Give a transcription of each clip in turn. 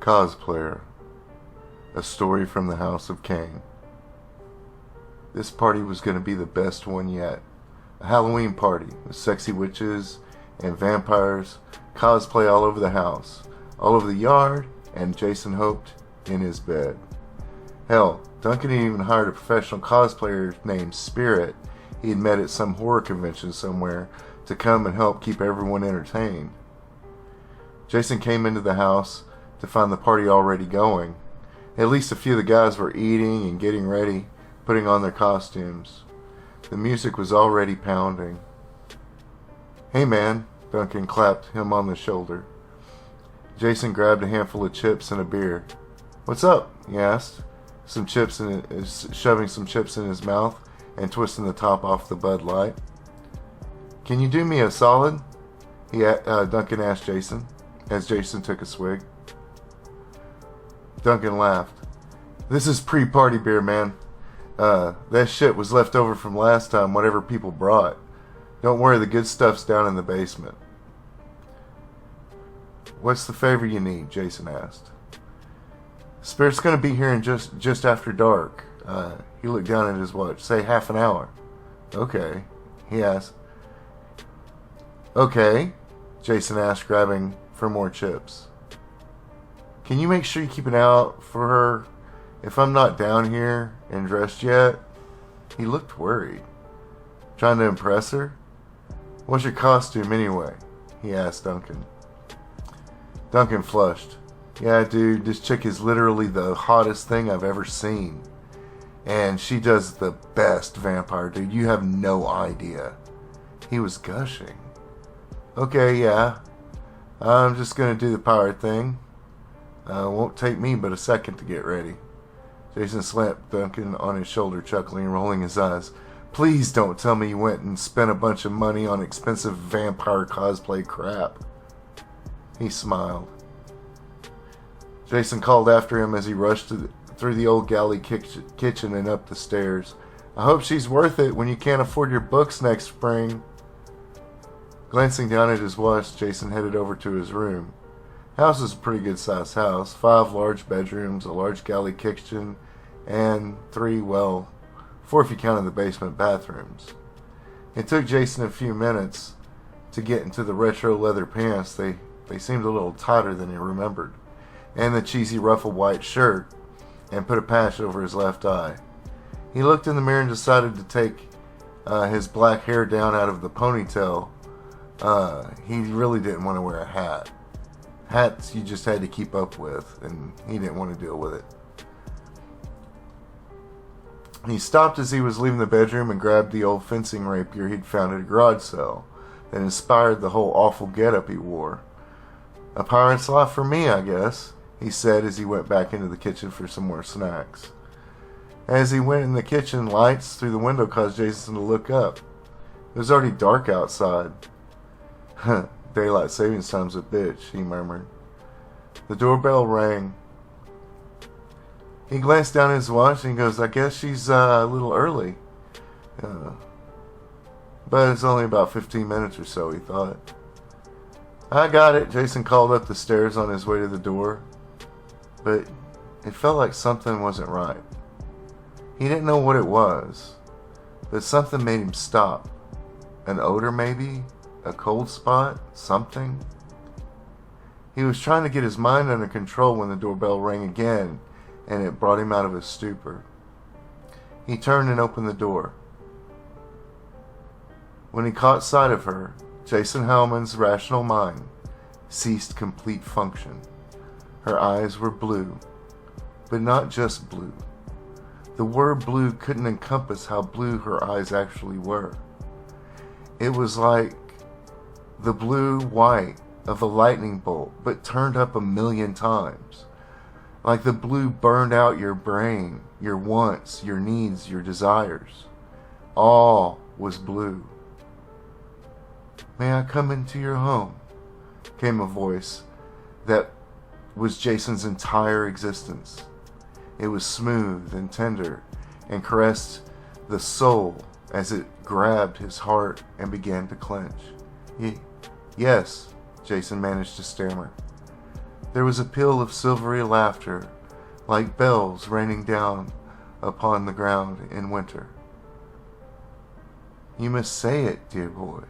Cosplayer, a story from the House of Cain. This party was going to be the best one yet. A Halloween party with sexy witches and vampires, cosplay all over the house, all over the yard, and Jason hoped in his bed. Hell, Duncan had even hired a professional cosplayer named Spirit he had met at some horror convention somewhere to come and help keep everyone entertained. Jason came into the house to find the party already going. At least a few of the guys were eating and getting ready, putting on their costumes. The music was already pounding. "Hey man," Duncan clapped him on the shoulder. Jason grabbed a handful of chips and a beer. "What's up?" he asked, shoving some chips in his mouth and twisting the top off the Bud Light. "Can you do me a solid?" Duncan asked Jason, as Jason took a swig. Duncan laughed. "This is pre-party beer, man. That shit was left over from last time, whatever people brought. Don't worry, the good stuff's down in the basement." "What's the favor you need?" Jason asked. "Spirit's gonna be here in just after dark." He looked down at his watch. "Say half an hour." "Okay," he asked. "Okay," Jason asked, grabbing for more chips. "Can you make sure you keep an eye out for her if I'm not down here and dressed yet?" He looked worried. "Trying to impress her? What's your costume anyway?" he asked Duncan. Duncan flushed. "Yeah, dude, this chick is literally the hottest thing I've ever seen. And she does the best vampire, dude. You have no idea." He was gushing. "Okay, yeah. I'm just gonna do the pirate thing. Won't take me but a second to get ready." Jason slapped Duncan on his shoulder, chuckling and rolling his eyes. "Please don't tell me you went and spent a bunch of money on expensive vampire cosplay crap." He smiled. Jason called after him as he rushed through the old galley kitchen and up the stairs. "I hope she's worth it when you can't afford your books next spring." Glancing down at his watch, Jason headed over to his room. House is a pretty good sized house. 5 large bedrooms, a large galley kitchen, and 4 if you counted the basement bathrooms. It took Jason a few minutes to get into the retro leather pants. They seemed a little tighter than he remembered, and the cheesy ruffled white shirt, and put a patch over his left eye. He looked in the mirror and decided to take his black hair down out of the ponytail. He really didn't want to wear a hat. Hats you just had to keep up with, and he didn't want to deal with it. He stopped as he was leaving the bedroom and grabbed the old fencing rapier he'd found at a garage sale that inspired the whole awful getup he wore. "A pirate's life for me, I guess," he said as he went back into the kitchen for some more snacks. As he went in the kitchen, lights through the window caused Jason to look up. It was already dark outside. "Daylight savings time's a bitch," he murmured. The doorbell rang. He glanced down at his watch and he goes, "I guess she's a little early." But it's only about 15 minutes or so, he thought. "I got it," Jason called up the stairs on his way to the door. But it felt like something wasn't right. He didn't know what it was, but something made him stop. An odor maybe? A cold spot? Something? He was trying to get his mind under control when the doorbell rang again, and it brought him out of his stupor. He turned and opened the door. When he caught sight of her, Jason Hellman's rational mind ceased complete function. Her eyes were blue, but not just blue. The word blue couldn't encompass how blue her eyes actually were. It was like the blue-white of a lightning bolt, but turned up 1,000,000 times. Like the blue burned out your brain, your wants, your needs, your desires. All was blue. "May I come into your home?" came a voice that was Jason's entire existence. It was smooth and tender and caressed the soul as it grabbed his heart and began to clench. "Yes," Jason managed to stammer. There was a peal of silvery laughter, like bells raining down upon the ground in winter. You must say it, dear boy.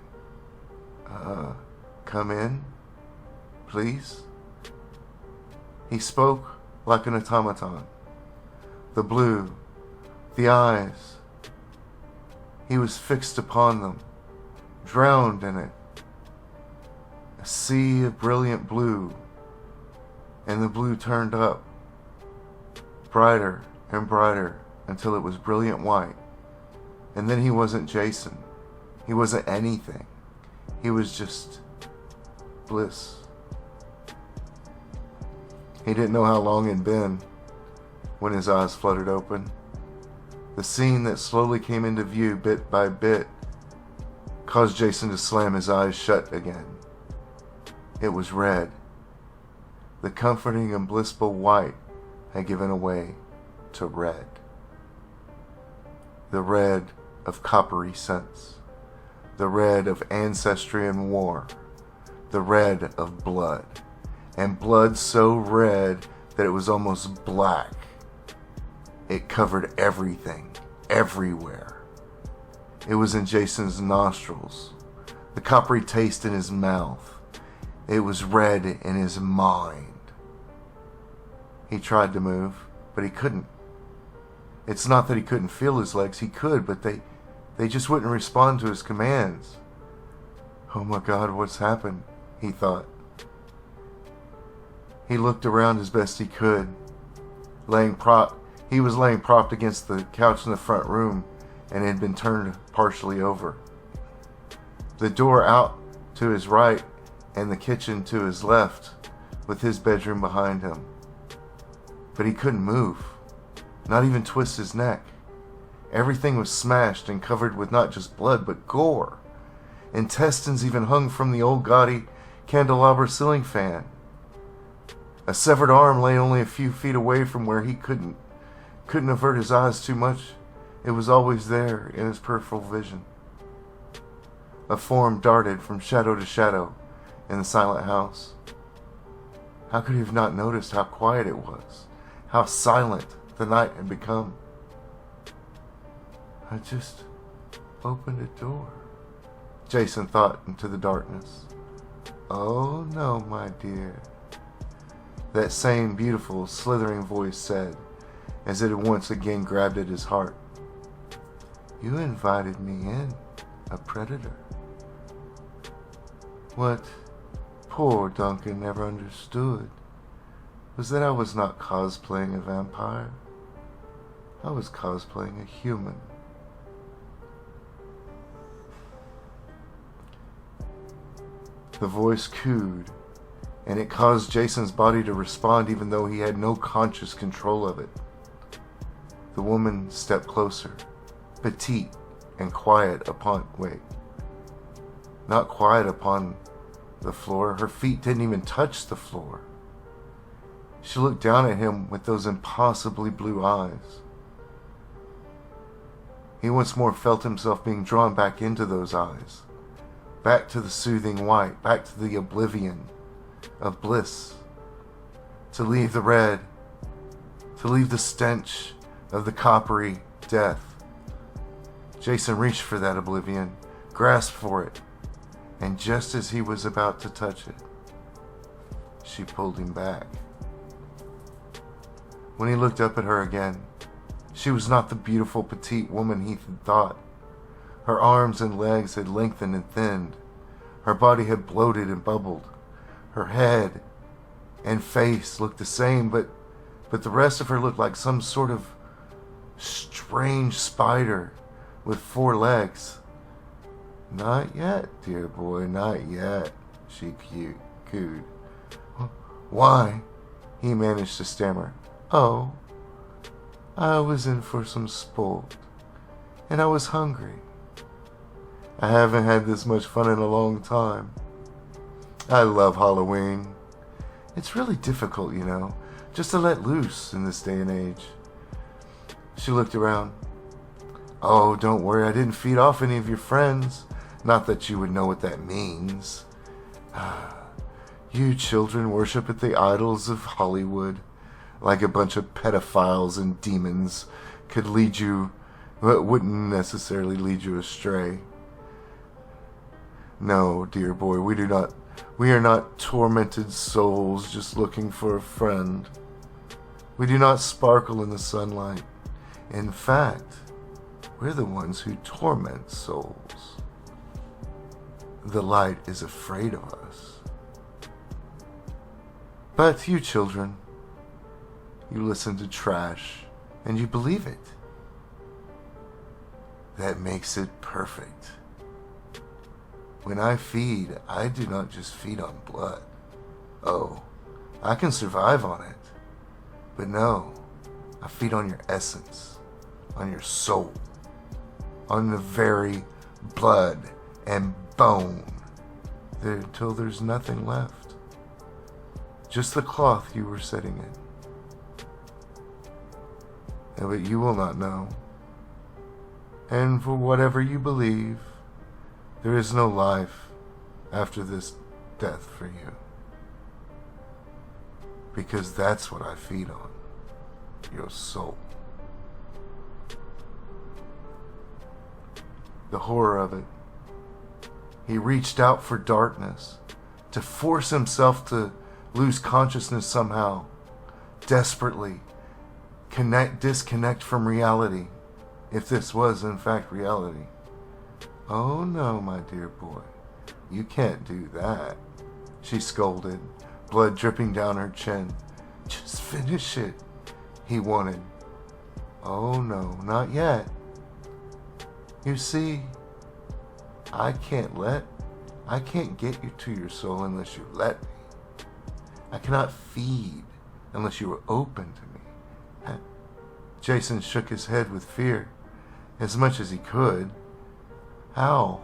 Come in, please. He spoke like an automaton. The blue, the eyes. He was fixed upon them, drowned in it. A sea of brilliant blue, and the blue turned up, brighter and brighter until it was brilliant white. And then he wasn't Jason. He wasn't anything. He was just bliss. He didn't know how long it had been when his eyes fluttered open. The scene that slowly came into view bit by bit caused Jason to slam his eyes shut again. It was red. The comforting and blissful white had given way to red. The red of coppery sense. The red of ancestry and war. The red of blood. And blood so red that it was almost black. It covered everything, everywhere. It was in Jason's nostrils, the coppery taste in his mouth. It was red in his mind. He tried to move, but he couldn't. It's not that he couldn't feel his legs, he could, but they just wouldn't respond to his commands. Oh my God, what's happened? He thought. He looked around as best he could. He was laying propped against the couch in the front room and had been turned partially over. The door out to his right and the kitchen to his left, with his bedroom behind him. But he couldn't move, not even twist his neck. Everything was smashed and covered with not just blood, but gore. Intestines even hung from the old gaudy candelabra ceiling fan. A severed arm lay only a few feet away from where he couldn't avert his eyes too much. It was always there in his peripheral vision. A form darted from shadow to shadow in the silent house. How could he have not noticed how quiet it was? How silent the night had become? I just opened a door, Jason thought into the darkness. Oh no, my dear. That same beautiful, slithering voice said, as it had once again grabbed at his heart. You invited me in, a predator. What poor Duncan never understood was that I was not cosplaying a vampire. I was cosplaying a human. The voice cooed, and it caused Jason's body to respond even though he had no conscious control of it. The woman stepped closer, petite and quiet not quiet upon the floor. Her feet didn't even touch the floor. She looked down at him with those impossibly blue eyes. He once more felt himself being drawn back into those eyes, back to the soothing white, back to the oblivion of bliss, to leave the red, to leave the stench of the coppery death. Jason reached for that oblivion, grasped for it, and just as he was about to touch it, she pulled him back. When he looked up at her again, she was not the beautiful petite woman he had thought. Her arms and legs had lengthened and thinned. Her body had bloated and bubbled. Her head and face looked the same, but the rest of her looked like some sort of strange spider with 4 legs. Not yet, dear boy, not yet, she cooed. Why? He managed to stammer. Oh, I was in for some sport, and I was hungry. I haven't had this much fun in a long time. I love Halloween. It's really difficult, you know, just to let loose in this day and age. She looked around. Oh, don't worry, I didn't feed off any of your friends. Not that you would know what that means. You children worship at the idols of Hollywood, like a bunch of pedophiles and demons could lead you, but wouldn't necessarily lead you astray. No, dear boy, we are not tormented souls just looking for a friend. We do not sparkle in the sunlight. In fact, we're the ones who torment souls. The light is afraid of us. But you children, you listen to trash and you believe it. That makes it perfect. When I feed, I do not just feed on blood. Oh, I can survive on it. But no, I feed on your essence, on your soul, on the very blood and bone, until there's nothing left. Just the cloth you were sitting in. But you will not know. And for whatever you believe, there is no life after this death for you. Because that's what I feed on. Your soul. The horror of it. He reached out for darkness, to force himself to lose consciousness somehow, desperately disconnect from reality, if this was in fact reality. Oh no, my dear boy, you can't do that, she scolded, blood dripping down her chin. Just finish it, he wanted. Oh no, not yet. You see, I can't get you to your soul unless you let me. I cannot feed unless you are open to me. Jason shook his head with fear, as much as he could. How?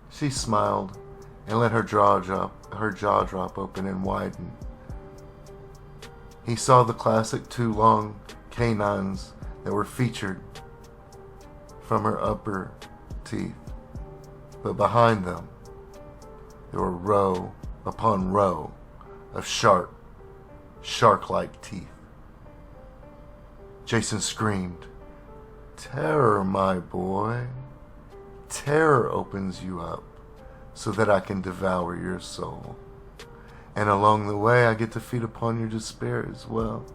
She smiled and let her jaw drop open and widen. He saw the classic two long canines that were featured from her upper teeth, but behind them there were row upon row of sharp, shark-like teeth. Jason screamed, "Terror, my boy. Terror opens you up so that I can devour your soul. And along the way, I get to feed upon your despair as well."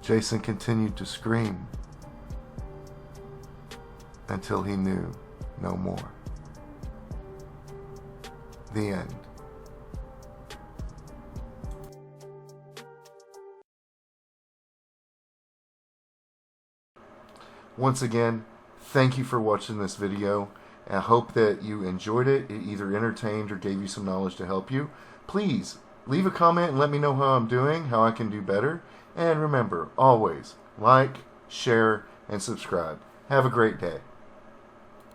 Jason continued to scream until he knew no more. The end. Once again, thank you for watching this video. I hope that you enjoyed it. It either entertained or gave you some knowledge to help you. Please leave a comment and let me know how I'm doing, how I can do better. And remember, always like, share, and subscribe. Have a great day.